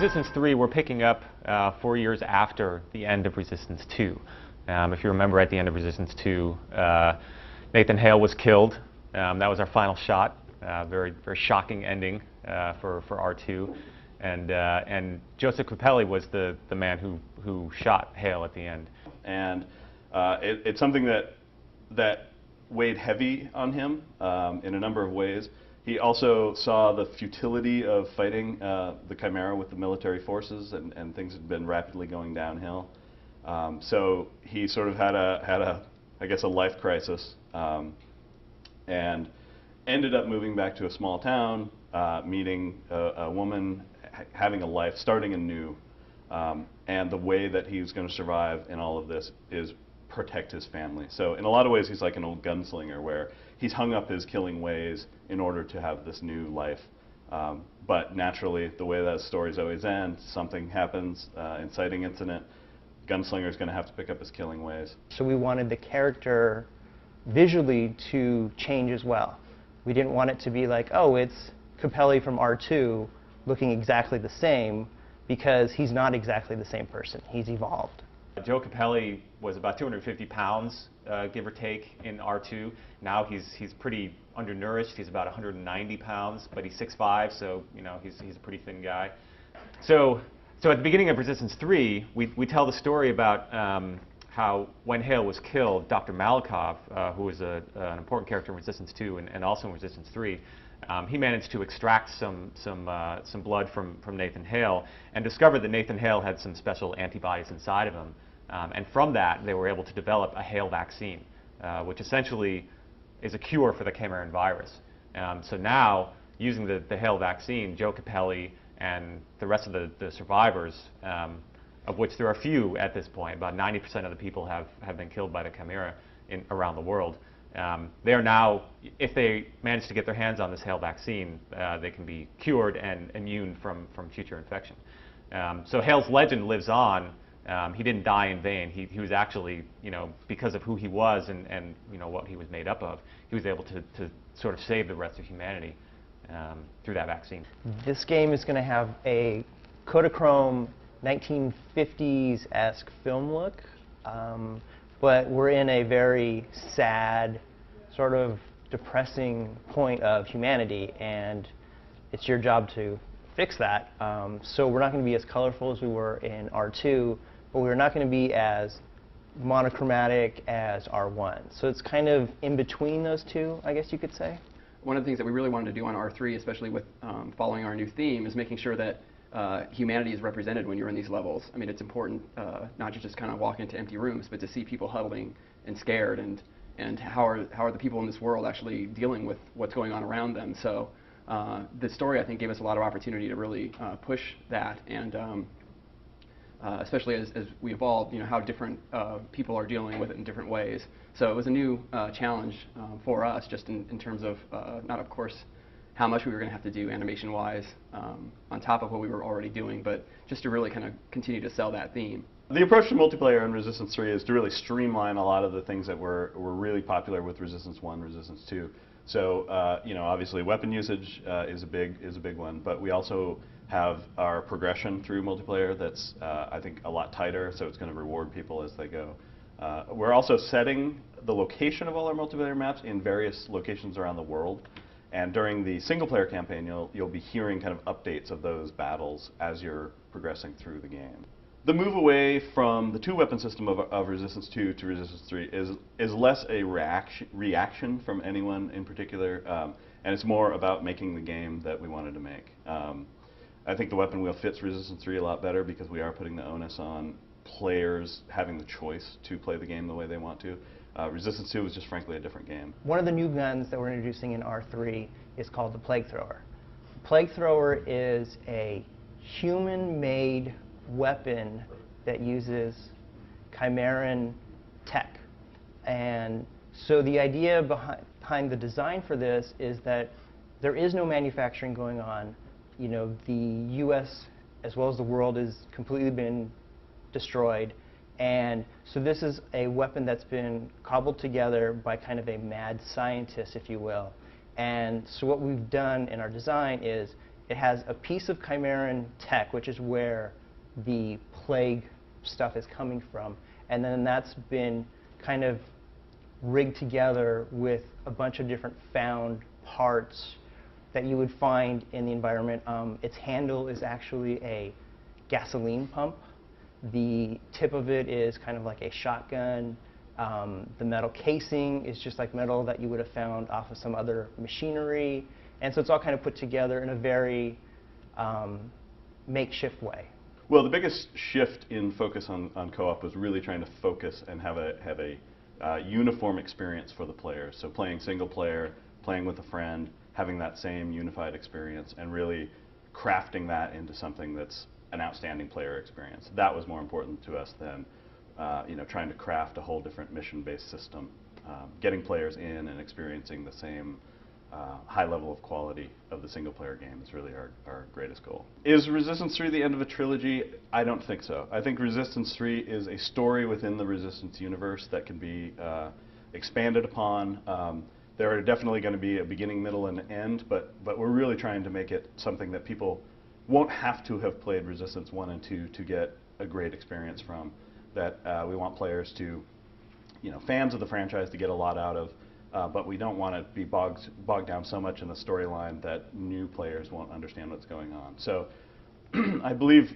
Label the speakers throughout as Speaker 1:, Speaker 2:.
Speaker 1: Resistance 3, we're picking up 4 years after the end of Resistance 2. If you remember, at the end of Resistance 2, Nathan Hale was killed. That was our final shot. Very shocking ending for R2. And Joseph Capelli was the man who shot Hale at the end.
Speaker 2: And it's something that weighed heavy on him in a number of ways. He also saw the futility of fighting the Chimera with the military forces, and things had been rapidly going downhill. So he sort of had I guess, a life crisis, and ended up moving back to a small town, meeting a woman, having a life, starting anew. And the way that he's going to survive in all of this is protect his family. So in a lot of ways, he's like an old gunslinger where he's hung up his killing ways in order to have this new life. But naturally, the way that stories always end, something happens, inciting incident, gunslinger's going to have to pick up his killing ways.
Speaker 3: So we wanted the character visually to change as well. We didn't want it to be like, oh, it's Capelli from R2 looking exactly the same, because he's not exactly the same person. He's evolved.
Speaker 1: Joe Capelli was about 250 pounds, give or take, in R2. Now he's pretty undernourished. He's about 190 pounds, but he's 6'5", so he's a pretty thin guy. So at the beginning of Resistance 3, we tell the story about how when Hale was killed, Dr. Malikov, who was an important character in Resistance 2 and also in Resistance 3, he managed to extract some blood from Nathan Hale and discovered that Nathan Hale had some special antibodies inside of him. And from that, they were able to develop a Hale vaccine, which essentially is a cure for the Chimeran virus. So now, using the Hale vaccine, Joe Capelli and the rest of the survivors, of which there are few at this point, about 90% of the people have been killed by the Chimera around the world. They are now, if they manage to get their hands on this Hale vaccine, they can be cured and immune from future infection. So Hale's legend lives on. He didn't die in vain. He was actually, because of who he was and what he was made up of, he was able to sort of save the rest of humanity through that vaccine.
Speaker 3: This game is going to have a Kodachrome 1950s-esque film look. But we're in a very sad, sort of depressing point of humanity, and it's your job to fix that. So we're not going to be as colorful as we were in R2, but we're not going to be as monochromatic as R1. So it's kind of in between those two, I guess you could say.
Speaker 4: One of the things that we really wanted to do on R3, especially with following our new theme, is making sure that humanity is represented when you're in these levels. I mean, it's important not to just kind of walk into empty rooms, but to see people huddling and scared, and how are the people in this world actually dealing with what's going on around them. So the story, I think, gave us a lot of opportunity to really push that, and especially as we evolved, how different people are dealing with it in different ways. So it was a new challenge for us, just in terms of not, of course, how much we were going to have to do animation-wise on top of what we were already doing, but just to really kind of continue to sell that theme.
Speaker 2: The approach to multiplayer in Resistance 3 is to really streamline a lot of the things that were really popular with Resistance 1, Resistance 2. So obviously weapon usage is a big one, but we also have our progression through multiplayer that's I think a lot tighter, so it's going to reward people as they go. We're also setting the location of all our multiplayer maps in various locations around the world. And during the single-player campaign, you'll be hearing kind of updates of those battles as you're progressing through the game. The move away from the two-weapon system of Resistance 2 to Resistance 3 is less a reaction from anyone in particular, and it's more about making the game that we wanted to make. I think the weapon wheel fits Resistance 3 a lot better because we are putting the onus on players having the choice to play the game the way they want to. Resistance 2 was just frankly a different game.
Speaker 3: One of the new guns that we're introducing in R3 is called the Plague Thrower. The Plague Thrower is a human-made weapon that uses Chimeran tech. And so the idea behind the design for this is that there is no manufacturing going on. The US as well as the world has completely been destroyed. And so this is a weapon that's been cobbled together by kind of a mad scientist, if you will. And so what we've done in our design is it has a piece of Chimeran tech, which is where the plague stuff is coming from, and then that's been kind of rigged together with a bunch of different found parts that you would find in the environment. Its handle is actually a gasoline pump. The tip of it is kind of like a shotgun. The metal casing is just like metal that you would have found off of some other machinery. And so it's all kind of put together in a very makeshift way.
Speaker 2: Well, the biggest shift in focus on co-op was really trying to focus and have a uniform experience for the players. So playing single player, playing with a friend, having that same unified experience, and really crafting that into something that's an outstanding player experience. That was more important to us than trying to craft a whole different mission-based system. Getting players in and experiencing the same high level of quality of the single-player game is really our greatest goal. Is Resistance 3 the end of a trilogy? I don't think so. I think Resistance 3 is a story within the Resistance universe that can be expanded upon. There are definitely going to be a beginning, middle, and end, but we're really trying to make it something that people won't have to have played Resistance 1 and 2 to get a great experience from, that we want players to, fans of the franchise to get a lot out of, but we don't want to be bogged down so much in the storyline that new players won't understand what's going on. So I believe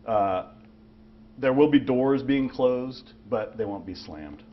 Speaker 2: there will be doors being closed, but they won't be slammed.